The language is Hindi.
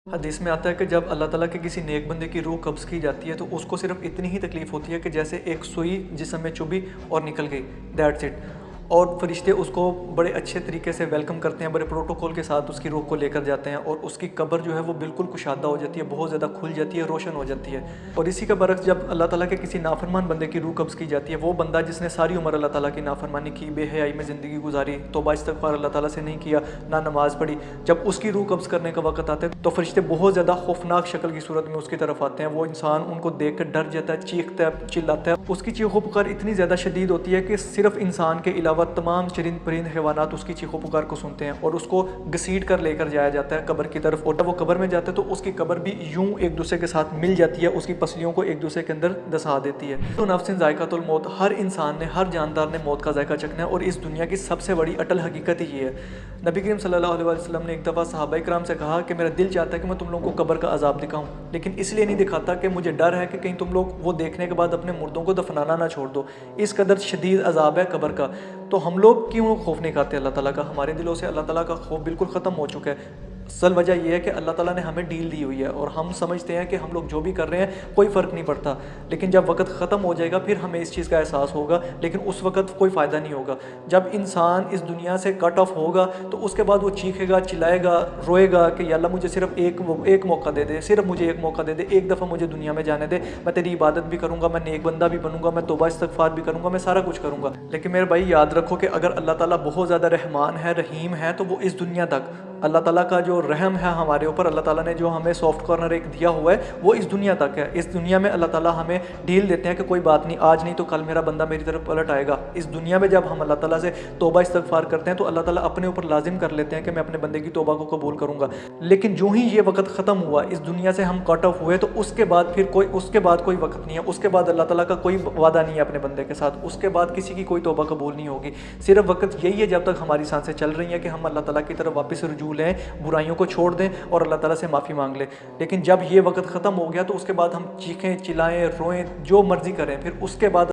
हदीस में आता है कि जब अल्लाह ताला के किसी नेक बंदे की रूह कब्ज़ की जाती है तो उसको सिर्फ इतनी ही तकलीफ़ होती है कि जैसे एक सुई जिस्म में चुभी और निकल गई, दैट्स इट। और फरिश्ते उसको बड़े अच्छे तरीके से वेलकम करते हैं, बड़े प्रोटोकॉल के साथ उसकी रूह को लेकर जाते हैं और उसकी कब्र जो है वो बिल्कुल कुशादा हो जाती है, बहुत ज़्यादा खुल जाती है, रोशन हो जाती है। और इसी का बरक्स जब अल्लाह ताला के किसी नाफरमान बंदे की रूह कब्ज़ की जाती है, वो बंदा जिसने सारी उम्र अल्लाह ताला की नाफरमानी की, बेहयाई में ज़िंदगी गुजारी, तौबा इस्तग़फ़ार अल्लाह ताला से नहीं किया, ना नमाज़ पढ़ी, जब उसकी रूह कब्ज़ करने का वक्त आता है तो फरिश्ते बहुत ज़्यादा खौफनाक शक्ल की सूरत में उसकी तरफ आते हैं। वो इंसान उनको देख कर डर जाता है, चीखता है, चिल्लाता है। उसकी चीखों पुकार इतनी ज़्यादा शदीद होती है कि सिर्फ इंसान के अलावा तमाम चरिंद परिंद हैवानात उसकी चीखों पुकार को सुनते हैं और उसको घसीट कर लेकर जाया जाता है कब्र की तरफ। और जब वो कब्र में जाता है तो उसकी कब्र भी यूं एक दूसरे के साथ मिल जाती है, उसकी पसलियों को एक दूसरे के अंदर दसा देती है। तो नफ्सिन ज़ायक़ातुल मौत, हर इंसान ने, हर जानदार ने मौत का जायका चखना है और इस दुनिया की सबसे बड़ी अटल हकीकत ही है। नबी करीम सल्लल्लाहु अलैहि वसल्लम ने एक दफ़ा सहाबा इकराम से कहा कि मेरा दिल चाहता है कि मैं तुम लोगों को कब्र का अजाब दिखाऊं, लेकिन इसलिए नहीं दिखाता कि मुझे डर है कि कहीं तुम लोग वो देखने के बाद अपने मुर्दों को दफनाना ना छोड़ दो। इस कदर शदीद अजाब है कब्र का। तो हम लोग क्यों खौफ नहीं खाते अल्लाह ताला का? हमारे दिलों से अल्लाह ताला का खौफ बिल्कुल ख़त्म हो चुका है। असल वजह यह है कि अल्लाह ताला ने हमें डील दी हुई है और हम समझते हैं कि हम लोग जो भी कर रहे हैं कोई फ़र्क नहीं पड़ता, लेकिन जब वक्त ख़त्म हो जाएगा फिर हमें इस चीज़ का एहसास होगा, लेकिन उस वक्त कोई फ़ायदा नहीं होगा। जब इंसान इस दुनिया से कट ऑफ होगा तो उसके बाद वो चीखेगा, चिल्लाएगा, रोएगा कि या अल्लाह मुझे सिर्फ एक मौका दे दे, सिर्फ मुझे एक मौका दे दे, एक दफ़ा मुझे दुनिया में जाने दे, मैं तेरी इबादत भी करूँगा, मैं नेक बंदा भी बनूंगा, मैं तौबा इस्तग़फ़ार भी करूँगा, मैं सारा कुछ करूँगा। लेकिन मेरे भाई याद रखो कि अगर अल्लाह ताला बहुत ज़्यादा रहमान है, रहीम है, तो वो इस दुनिया तक अल्लाह ताला का जो रहम है हमारे ऊपर, अल्लाह ताला ने जो हमें सॉफ्ट कॉर्नर एक दिया हुआ है वो इस दुनिया तक है। इस दुनिया में अल्लाह ताला हमें डील देते हैं कि कोई बात नहीं, आज नहीं तो कल मेरा बंदा मेरी तरफ पलट आएगा। इस दुनिया में जब हम अल्लाह ताला से तौबा इस्तग़फ़ार करते हैं तो अल्लाह ताला अपने ऊपर लाजिम कर लेते हैं कि मैं अपने बंदे की तौबा को कबूल करूँगा। लेकिन जो ही ये वक्त ख़त्म हुआ, इस दुनिया से हम कट ऑफ हुए, तो उसके बाद कोई वक्त नहीं है, उसके बाद अल्लाह ताला का कोई वादा नहीं है अपने बंदे के साथ, उसके बाद किसी की कोई तौबा कबूल नहीं होगी। सिर्फ वक्त यही है जब तक हमारी सांसें चल रही हैं कि हम अल्लाह ताला की तरफ वापस रुजू लें, बुराइयों को छोड़ दें और अल्लाह ताला से माफ़ी मांग लें। लेकिन जब ये वक्त ख़त्म हो गया तो उसके बाद हम चीखें, चिल्लाएं, रोएं, जो मर्ज़ी करें, फिर उसके बाद